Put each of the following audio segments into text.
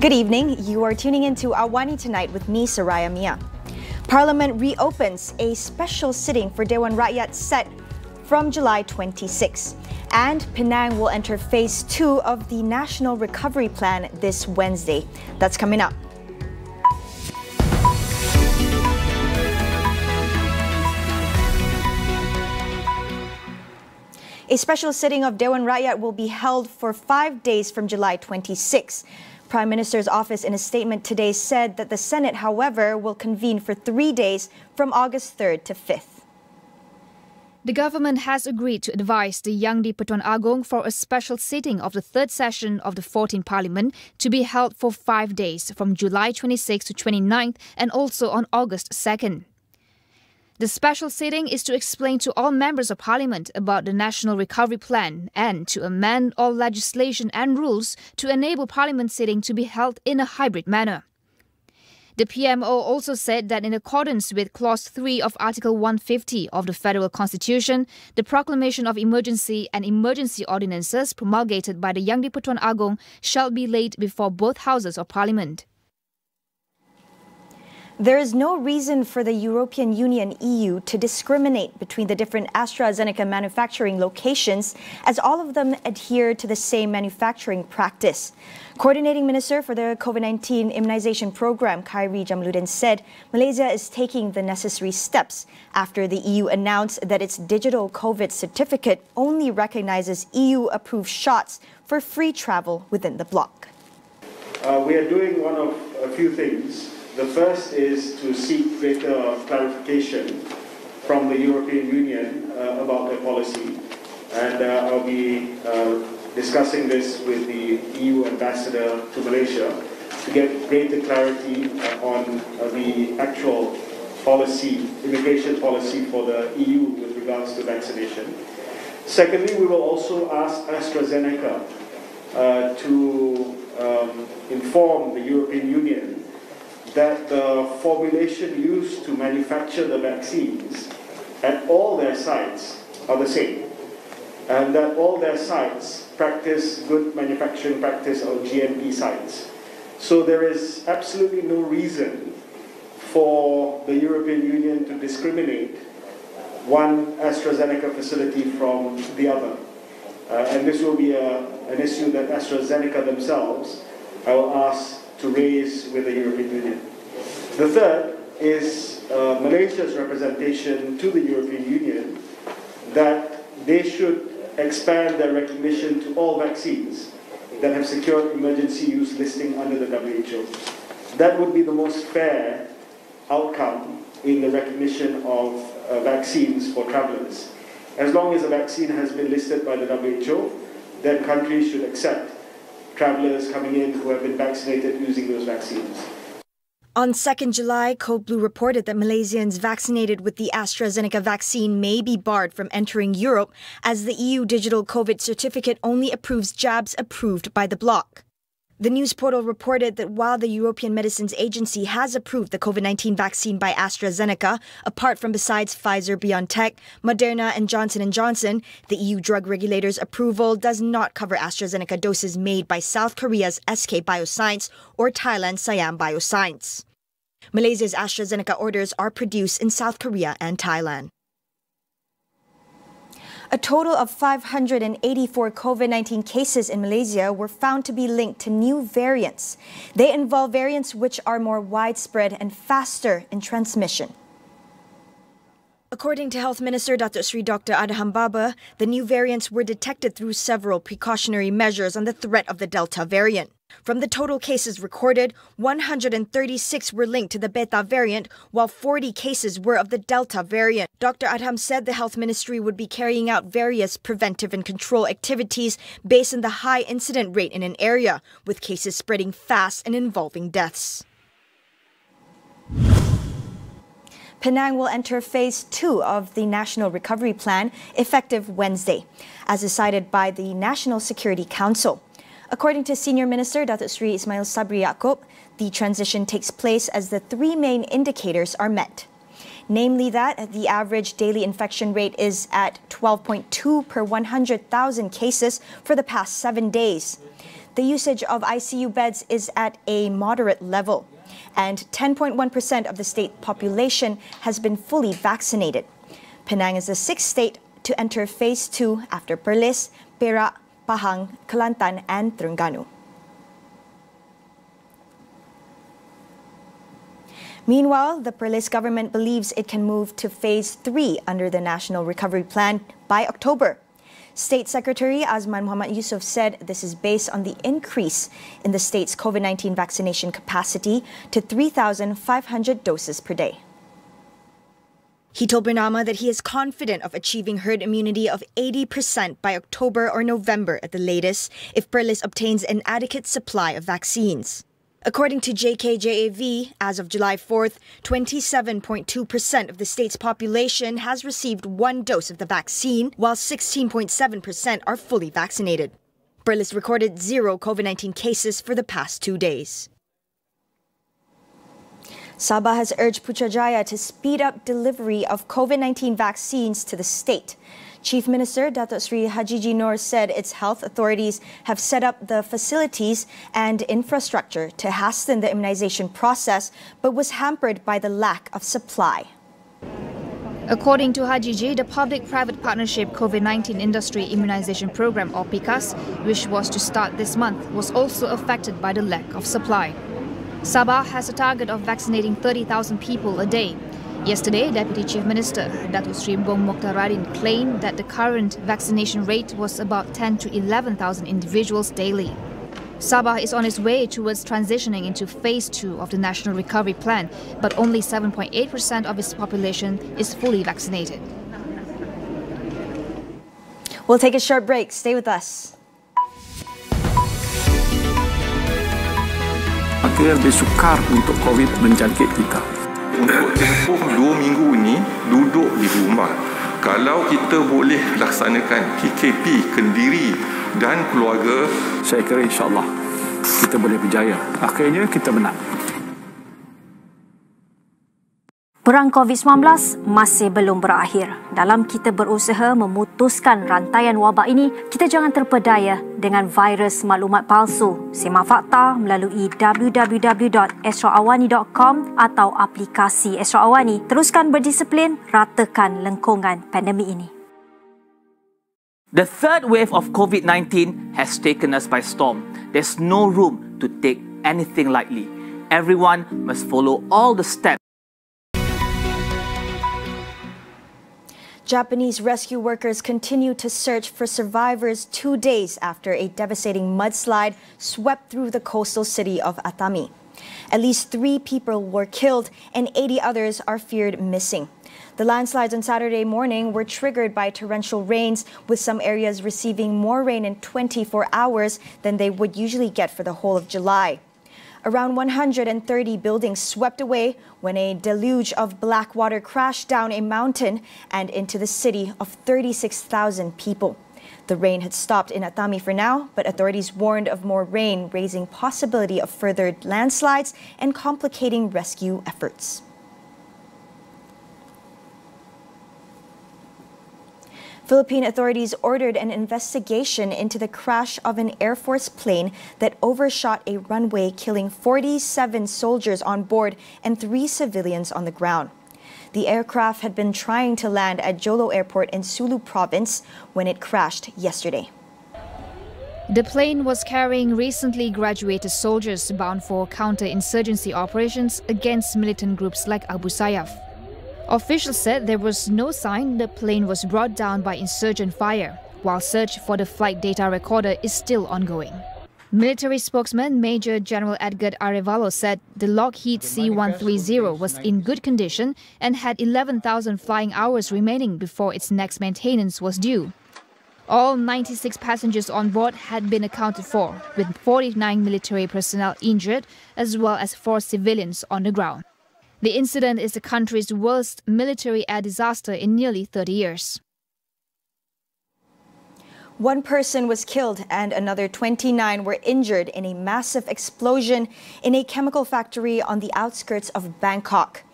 Good evening. You are tuning in to AWANI Tonight with me, Soraya Mia. Parliament reopens a special sitting for Dewan Rakyat set from July 26. And Penang will enter Phase 2 of the National Recovery Plan this Wednesday. That's coming up. A special sitting of Dewan Rakyat will be held for 5 days from July 26. Prime Minister's office in a statement today said that the Senate, however, will convene for 3 days from August 3rd to 5th. The government has agreed to advise the Yang di-Pertuan Agong for a special sitting of the third session of the 14th Parliament to be held for 5 days from July 26 to 29th and also on August 2nd. The special sitting is to explain to all members of Parliament about the National Recovery Plan and to amend all legislation and rules to enable Parliament sitting to be held in a hybrid manner. The PMO also said that in accordance with Clause 3 of Article 150 of the Federal Constitution, the proclamation of emergency and emergency ordinances promulgated by the Yang di-Pertuan Agong shall be laid before both houses of Parliament. There is no reason for the European Union (EU) to discriminate between the different AstraZeneca manufacturing locations, as all of them adhere to the same manufacturing practice. Coordinating Minister for the COVID-19 Immunization Program, Khairi Jamaluddin, said Malaysia is taking the necessary steps after the EU announced that its digital COVID certificate only recognizes EU-approved shots for free travel within the bloc. We are doing one of a few things. The first is to seek greater clarification from the European Union about their policy, and I'll be discussing this with the EU ambassador to Malaysia to get greater clarity on the actual policy, immigration policy for the EU with regards to vaccination. Secondly, we will also ask AstraZeneca to inform the European Union that the formulation used to manufacture the vaccines at all their sites are the same, and that all their sites practice good manufacturing practice or GMP sites. So there is absolutely no reason for the European Union to discriminate one AstraZeneca facility from the other. And this will be an issue that AstraZeneca themselves, I will ask to raise with the European Union. The third is Malaysia's representation to the European Union that they should expand their recognition to all vaccines that have secured emergency use listing under the WHO. That would be the most fair outcome in the recognition of vaccines for travellers. As long as a vaccine has been listed by the WHO, then countries should accept travellers coming in who have been vaccinated using those vaccines. On 2nd July, Code Blue reported that Malaysians vaccinated with the AstraZeneca vaccine may be barred from entering Europe as the EU digital COVID certificate only approves jabs approved by the bloc. The news portal reported that while the European Medicines Agency has approved the COVID-19 vaccine by AstraZeneca, apart from besides Pfizer-BioNTech, Moderna and Johnson & Johnson, the EU drug regulator's approval does not cover AstraZeneca doses made by South Korea's SK Bioscience or Thailand's Siam Bioscience. Malaysia's AstraZeneca orders are produced in South Korea and Thailand. A total of 584 COVID-19 cases in Malaysia were found to be linked to new variants. They involve variants which are more widespread and faster in transmission. According to Health Minister Datuk Seri Dr. Adham Baba, the new variants were detected through several precautionary measures on the threat of the Delta variant. From the total cases recorded, 136 were linked to the Beta variant, while 40 cases were of the Delta variant. Dr. Adham said the Health Ministry would be carrying out various preventive and control activities based on the high incident rate in an area, with cases spreading fast and involving deaths. Penang will enter Phase 2 of the National Recovery Plan effective Wednesday, as decided by the National Security Council. According to Senior Minister Datuk Seri Ismail Sabri Yaakob, the transition takes place as the three main indicators are met. Namely that the average daily infection rate is at 12.2 per 100,000 cases for the past 7 days. the usage of ICU beds is at a moderate level, and 10.1% of the state population has been fully vaccinated. Penang is the sixth state to enter Phase 2 after Perlis, Perak, Pahang, Kelantan and Terengganu. Meanwhile, the Perlis government believes it can move to Phase 3 under the National Recovery Plan by October. State Secretary Azman Muhammad Yusof said this is based on the increase in the state's COVID-19 vaccination capacity to 3,500 doses per day. He told Bernama that he is confident of achieving herd immunity of 80% by October or November at the latest if Perlis obtains an adequate supply of vaccines. According to JKJAV, as of July 4th, 27.2% of the state's population has received one dose of the vaccine, while 16.7% are fully vaccinated. Perlis recorded 0 COVID-19 cases for the past 2 days. Sabah has urged Putrajaya to speed up delivery of COVID-19 vaccines to the state. Chief Minister Datuk Sri Hajiji Noor said its health authorities have set up the facilities and infrastructure to hasten the immunization process, but was hampered by the lack of supply. According to Hajiji, the Public-Private Partnership COVID-19 Industry Immunization Program, or PICAS, which was to start this month, was also affected by the lack of supply. Sabah has a target of vaccinating 30,000 people a day. Yesterday, Deputy Chief Minister Datuk Sri Bong Mokhtaradin claimed that the current vaccination rate was about 10 to 11,000 individuals daily. Sabah is on its way towards transitioning into Phase 2 of the National Recovery Plan, but only 7.8% of its population is fully vaccinated. We'll take a short break. Stay with us. Maka lebih sukar untuk COVID menjangkit kita. Untuk tempoh 2 minggu ini duduk di rumah. Kalau kita boleh laksanakan KKP Kendiri dan keluarga, saya kira insya-Allah kita boleh berjaya. Akhirnya kita menang. Perang COVID-19 masih belum berakhir. Dalam kita berusaha memutuskan rantaian wabak ini, kita jangan terpedaya dengan virus maklumat palsu. Simak fakta melalui www.astroawani.com atau aplikasi Astro Awani. Teruskan berdisiplin, ratakan lengkungan pandemik ini. The third wave of COVID-19 has taken us by storm. There's no room to take anything lightly. Everyone must follow all the steps. Japanese rescue workers continue to search for survivors 2 days after a devastating mudslide swept through the coastal city of Atami. At least 3 people were killed and 80 others are feared missing. The landslides on Saturday morning were triggered by torrential rains, with some areas receiving more rain in 24 hours than they would usually get for the whole of July. Around 130 buildings swept away when a deluge of black water crashed down a mountain and into the city of 36,000 people. The rain had stopped in Atami for now, but authorities warned of more rain, raising possibility of further landslides and complicating rescue efforts. Philippine authorities ordered an investigation into the crash of an Air Force plane that overshot a runway, killing 47 soldiers on board and 3 civilians on the ground. The aircraft had been trying to land at Jolo Airport in Sulu Province when it crashed yesterday. The plane was carrying recently graduated soldiers bound for counter-insurgency operations against militant groups like Abu Sayyaf. Officials said there was no sign the plane was brought down by insurgent fire, while search for the flight data recorder is still ongoing. Military spokesman Major General Edgar Arevalo said the Lockheed C-130 was in good condition and had 11,000 flying hours remaining before its next maintenance was due. All 96 passengers on board had been accounted for, with 49 military personnel injured as well as 4 civilians on the ground. The incident is the country's worst military air disaster in nearly 30 years. 1 person was killed and another 29 were injured in a massive explosion in a chemical factory on the outskirts of Bangkok.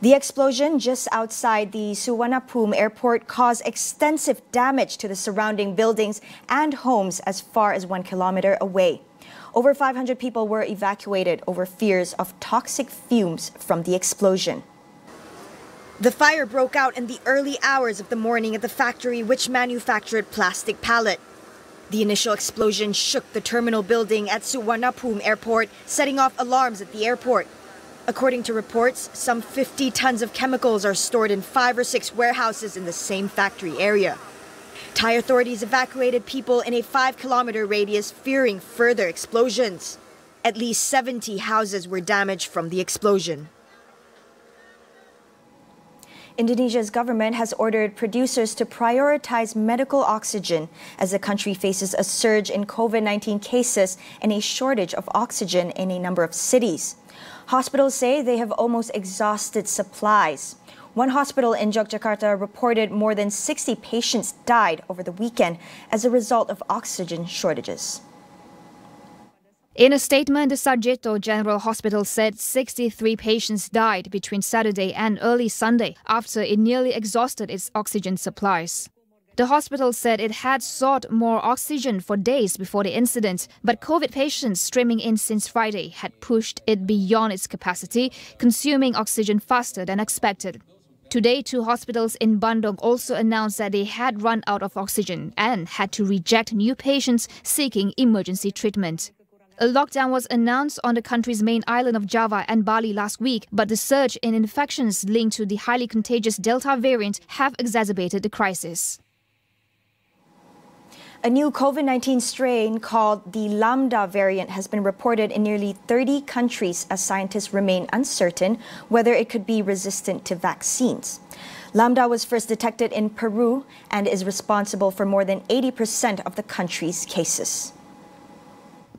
The explosion just outside the Suvarnabhumi airport caused extensive damage to the surrounding buildings and homes as far as 1 kilometer away. Over 500 people were evacuated over fears of toxic fumes from the explosion. The fire broke out in the early hours of the morning at the factory which manufactured plastic pallet. The initial explosion shook the terminal building at Suvarnabhumi airport, setting off alarms at the airport. According to reports, some 50 tons of chemicals are stored in 5 or 6 warehouses in the same factory area. Thai authorities evacuated people in a 5-kilometer radius, fearing further explosions. At least 70 houses were damaged from the explosion. Indonesia's government has ordered producers to prioritize medical oxygen as the country faces a surge in COVID-19 cases and a shortage of oxygen in a number of cities. Hospitals say they have almost exhausted supplies. One hospital in Yogyakarta reported more than 60 patients died over the weekend as a result of oxygen shortages. In a statement, the Sarjito General Hospital said 63 patients died between Saturday and early Sunday after it nearly exhausted its oxygen supplies. The hospital said it had sought more oxygen for days before the incident, but COVID patients streaming in since Friday had pushed it beyond its capacity, consuming oxygen faster than expected. Today, 2 hospitals in Bandung also announced that they had run out of oxygen and had to reject new patients seeking emergency treatment. A lockdown was announced on the country's main island of Java and Bali last week, but the surge in infections linked to the highly contagious Delta variant have exacerbated the crisis. A new COVID-19 strain called the Lambda variant has been reported in nearly 30 countries as scientists remain uncertain whether it could be resistant to vaccines. Lambda was first detected in Peru and is responsible for more than 80% of the country's cases.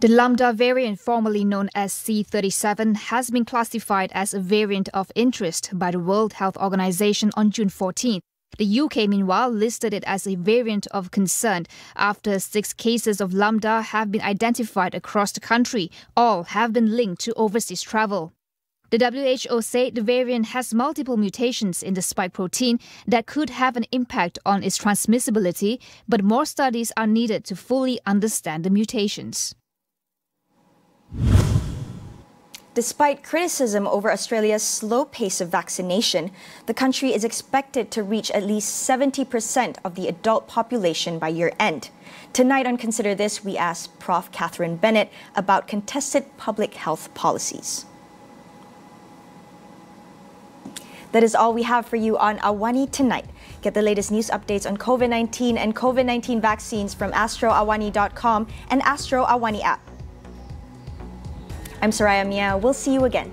The Lambda variant, formerly known as C37, has been classified as a variant of interest by the World Health Organization on June 14. The UK, meanwhile, listed it as a variant of concern after 6 cases of Lambda have been identified across the country. All have been linked to overseas travel. The WHO said the variant has multiple mutations in the spike protein that could have an impact on its transmissibility, but more studies are needed to fully understand the mutations. Despite criticism over Australia's slow pace of vaccination, the country is expected to reach at least 70% of the adult population by year end. Tonight on Consider This, we asked Prof. Catherine Bennett about contested public health policies. That is all we have for you on AWANI tonight. Get the latest news updates on COVID-19 and COVID-19 vaccines from astroawani.com and Astro AWANI app. I'm Soraya Mia. We'll see you again.